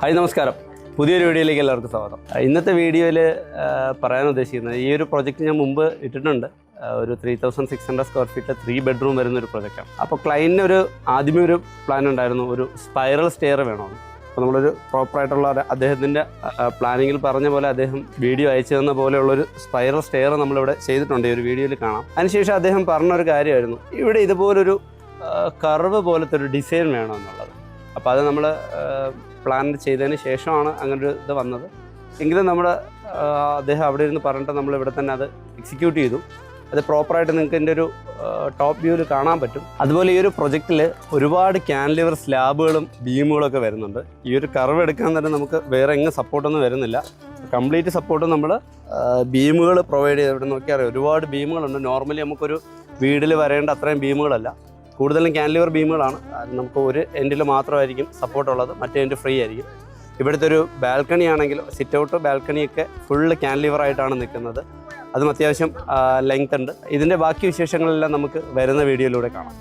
Hi നമസ്കാരം, പുതിയൊരു വീഡിയോയിലേക്ക് എല്ലാവർക്കും സ്വാഗതം. ഇന്നത്തെ വീഡിയോയിൽ പറയാൻ ഉദ്ദേശിക്കുന്നത് ഈ ഒരു പ്രൊജക്റ്റ് ഞാൻ മുമ്പ് ഇട്ടിട്ടുണ്ട്. ഒരു 3600 സ്ക്വയർ ഫീറ്റ് 3 ബെഡ്റൂം വരുന്ന ഒരു പ്രൊജക്റ്റാണ്. അപ്പോൾ ക്ലയൻറ്റിന് ആദ്യമേ ഒരു പ്ലാൻ ഉണ്ടായിരുന്നു, ഒരു സ്പൈറൽ സ്റ്റെയർ വേണമെന്ന്. അപ്പോൾ നമ്മളൊരു പ്രോപ്പറായിട്ടുള്ള അദ്ദേഹത്തിൻ്റെ പ്ലാനിങ്ങിൽ പറഞ്ഞ പോലെ അദ്ദേഹം വീഡിയോ അയച്ചു തന്ന പോലെയുള്ളൊരു സ്പൈറൽ സ്റ്റെയർ നമ്മളിവിടെ ചെയ്തിട്ടുണ്ട്, ഈ ഒരു വീഡിയോയിൽ കാണാം. അതിനുശേഷം അദ്ദേഹം പറഞ്ഞൊരു കാര്യമായിരുന്നു, ഇവിടെ ഇതുപോലൊരു കർവ് പോലത്തെ ഒരു ഡിസൈൻ വേണമെന്നുള്ളത്. അപ്പോൾ അത് നമ്മൾ പ്ലാൻ ചെയ്തതിന് ശേഷമാണ് അങ്ങനൊരു ഇത് വന്നത്. എങ്കിലും അദ്ദേഹം അവിടെ ഇരുന്ന് പറഞ്ഞിട്ട് നമ്മൾ ഇവിടെ തന്നെ അത് എക്സിക്യൂട്ട് ചെയ്തു. അത് പ്രോപ്പറായിട്ട് നിങ്ങൾക്ക് എൻ്റെ ഒരു ടോപ്പ് വ്യൂവിൽ കാണാൻ പറ്റും. അതുപോലെ ഈ ഒരു പ്രൊജക്റ്റിൽ ഒരുപാട് ക്യാൻലിവർ സ്ലാബുകളും ബീമുകളൊക്കെ വരുന്നുണ്ട്. ഈ ഒരു കർവ് എടുക്കാൻ തന്നെ നമുക്ക് വേറെ എങ്ങും സപ്പോർട്ടൊന്നും വരുന്നില്ല. കംപ്ലീറ്റ് സപ്പോർട്ട് നമ്മൾ ബീമുകൾ പ്രൊവൈഡ് ചെയ്ത് ഇവിടെ നോക്കിയാൽ അറിയാം, ഒരുപാട് ബീമുകളുണ്ട്. നോർമലി നമുക്കൊരു വീടിൽ വരേണ്ട അത്രയും ബീമുകളല്ല, കൂടുതലും ക്യാൻലിവർ ബീമുകളാണ്. അത് നമുക്ക് ഒരു എൻഡിൽ മാത്രമായിരിക്കും സപ്പോർട്ടുള്ളത്, മറ്റേ എൻഡ് ഫ്രീ ആയിരിക്കും. ഇവിടുത്തെ ഒരു ബാൽക്കണി ആണെങ്കിൽ സിറ്റ് ഔട്ട് ബാൽക്കണിയൊക്കെ ഫുള്ള് ക്യാൻലിവർ ആയിട്ടാണ് നിൽക്കുന്നത്. അതും അത്യാവശ്യം ലെങ്ത് ഉണ്ട്. ഇതിൻ്റെ ബാക്കി വിശേഷങ്ങളെല്ലാം നമുക്ക് വരുന്ന വീഡിയോയിലൂടെ കാണാം.